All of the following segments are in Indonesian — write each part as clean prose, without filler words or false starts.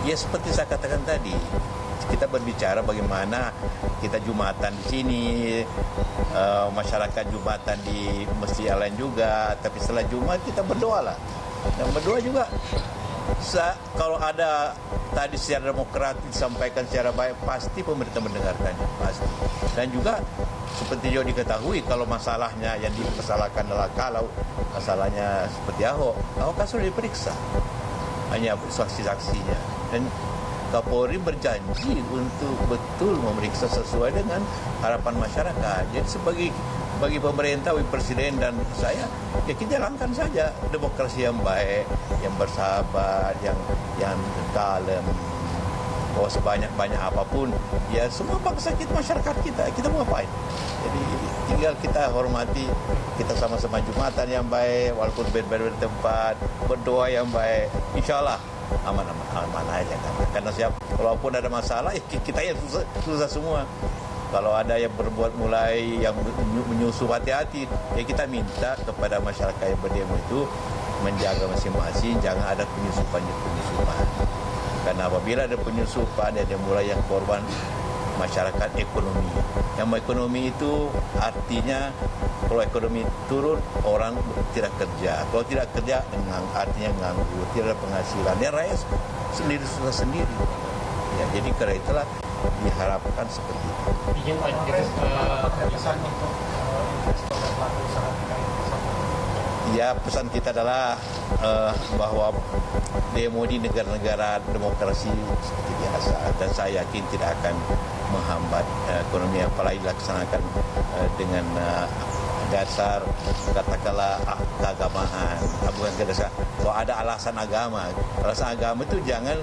Ya seperti saya katakan tadi, kita berbicara bagaimana kita Jumatan di sini, masyarakat Jumatan di masjid lain juga, tapi setelah Jumat kita berdoa lah. Dan berdoa juga, kalau ada tadi secara demokratis disampaikan secara baik, pasti pemerintah mendengarkannya, pasti. Dan juga seperti juga diketahui, kalau masalahnya yang dipersalahkan adalah kalau masalahnya seperti Ahok kan sudah diperiksa, hanya saksi-saksinya. Dan Kapolri berjanji untuk betul memeriksa sesuai dengan harapan masyarakat. Jadi bagi pemerintah, bagi presiden dan saya, ya kita jalankan saja demokrasi yang baik, yang bersahabat, yang kalem. Bahwa sebanyak-banyak apapun, ya semua bangsa kita, masyarakat kita mau ngapain? Jadi tinggal kita hormati, kita sama-sama Jumatan yang baik, walaupun berbeda tempat, berdoa yang baik, insya Allah aman aja kan. Karena walaupun ada masalah, ya kita yang susah semua. Kalau ada yang berbuat mulai yang menyusup, hati-hati. Ya kita minta kepada masyarakat yang berdemo itu menjaga masing-masing, jangan ada penyusupan. Karena apabila ada penyusupan, ada mulai yang korban masyarakat ekonomi. Yang ekonomi itu artinya kalau ekonomi turun, orang tidak kerja. Kalau tidak kerja, artinya nganggur, tidak ada penghasilan. Ya rakyat susah sendiri. Ya, jadi karena itulah diharapkan seperti itu. Ya, pesan kita adalah bahwa demo di negara-negara demokrasi seperti biasa, dan saya yakin tidak akan menghambat ekonomi, apalagi dilaksanakan dengan dasar katakanlah keagamaan, bukan dasar. Kalau ada alasan agama itu jangan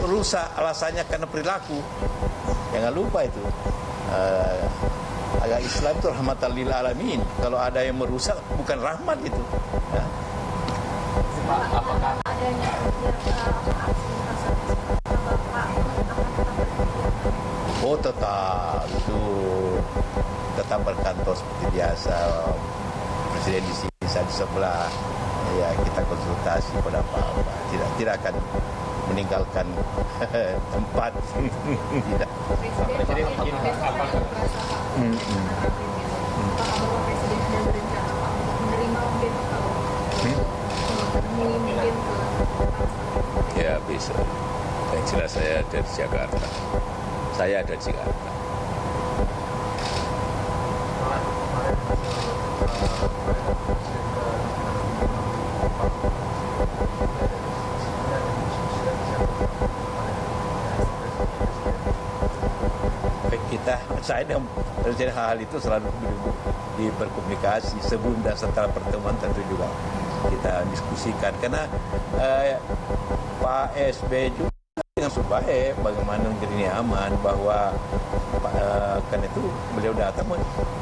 rusak alasannya karena perilaku. Jangan lupa itu. Agama Islam itu rahmatan lil alamin. Kalau ada yang merusak, bukan rahmat itu. Ya. Apakah adanya tetap berkantor seperti biasa. Presiden di sini, saya di sebelah. Ya, kita konsultasi pada apa-apa. Tidak akan meninggalkan tempat. Tidak. Presiden Ya bisa. Yang jelas saya dari Jakarta. Saya ada di Jakarta. Saya dengan Presiden hal itu selalu berkomunikasi sebelum dan setelah pertemuan, tentu juga kita diskusikan karena Pak SB juga dengan baik bagaimana negeri ini aman, bahwa karena itu beliau datang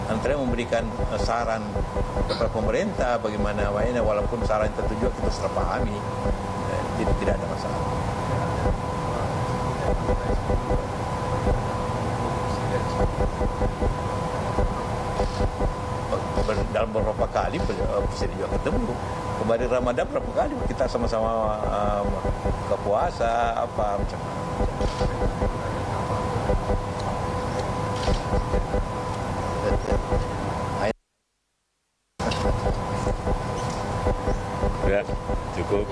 antara memberikan saran kepada pemerintah bagaimana walaupun saran tentu juga kita sudah pahami, tidak ada masalah. Dalam beberapa kali Presiden juga ketemu. Kemarin Ramadan berapa kali kita sama-sama ke puasa apa macam. Ya, cukup.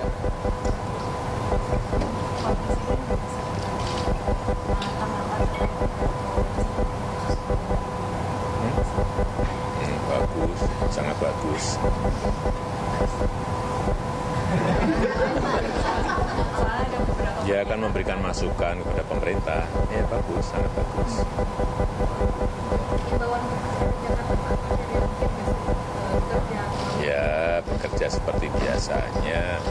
Bagus, sangat bagus. Dia akan memberikan masukan kepada pemerintah. Ya bagus, sangat bagus. Ya bekerja seperti biasanya.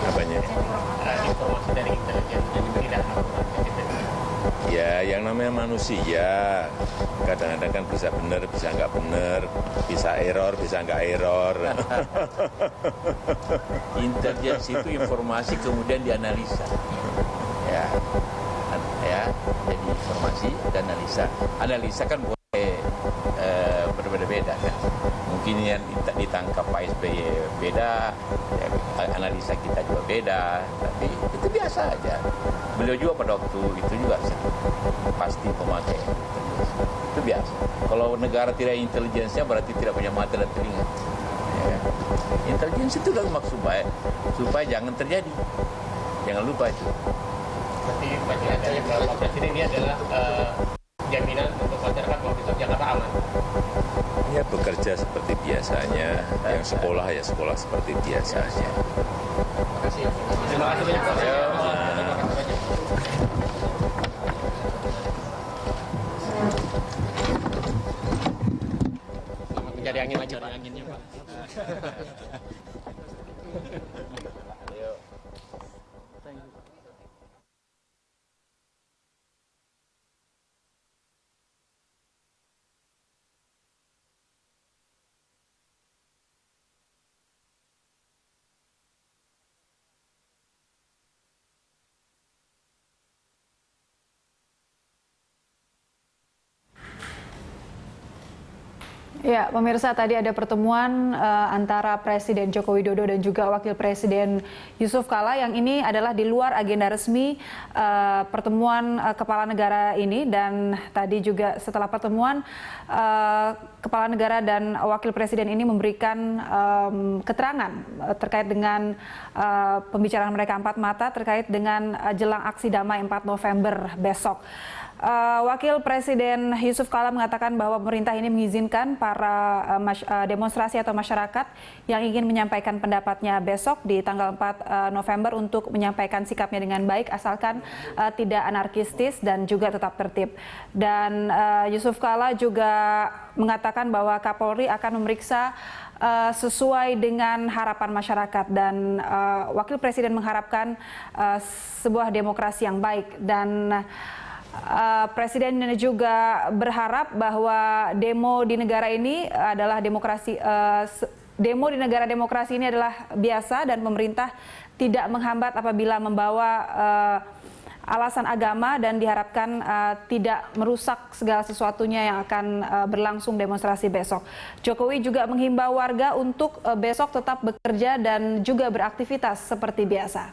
Apanya? Informasi dari intelijen tidak. Ya, yang namanya manusia Kadang-kadang kan bisa benar, bisa nggak benar, bisa error, bisa nggak error. Intelijensi itu informasi kemudian dianalisa. Ya, ya, jadi informasi dan analisa. Analisa kan boleh berbeda-beda kan. Mungkin yang ditangkap Pak SBY beda, ya, analisa kita juga beda, tapi itu biasa aja. Beliau juga pada waktu itu juga pasti pemakai itu biasa. Kalau negara tidak intelijensinya berarti tidak punya mata dan telinga. Ya. Intelijensi itu dalam maksud baik supaya jangan terjadi. Jangan lupa itu. Berarti Pak Presiden ini adalah jaminan untuk masyarakat bahwa besok Jakarta aman. Ya bekerja seperti biasanya, yang sekolah ya sekolah seperti biasanya. Terima kasih. Terima kasih banyak Pak. Selamat mencari angin aja Pak. Anginnya Pak. Ya, pemirsa, tadi ada pertemuan antara Presiden Joko Widodo dan juga Wakil Presiden Yusuf Kala yang ini adalah di luar agenda resmi pertemuan kepala negara ini. Dan tadi juga setelah pertemuan kepala negara dan Wakil Presiden ini memberikan keterangan terkait dengan pembicaraan mereka empat mata terkait dengan jelang aksi damai 4 November besok. Wakil Presiden Yusuf Kala mengatakan bahwa pemerintah ini mengizinkan para demonstrasi atau masyarakat yang ingin menyampaikan pendapatnya besok di tanggal 4 November untuk menyampaikan sikapnya dengan baik asalkan tidak anarkistis dan juga tetap tertib. Dan Yusuf Kala juga mengatakan bahwa Kapolri akan memeriksa sesuai dengan harapan masyarakat dan Wakil Presiden mengharapkan sebuah demokrasi yang baik. Dan Presiden juga berharap bahwa demo di negara ini adalah demokrasi. Demo di negara demokrasi ini adalah biasa dan pemerintah tidak menghambat apabila membawa alasan agama dan diharapkan tidak merusak segala sesuatunya yang akan berlangsung demonstrasi besok. Jokowi juga menghimbau warga untuk besok tetap bekerja dan juga beraktivitas seperti biasa.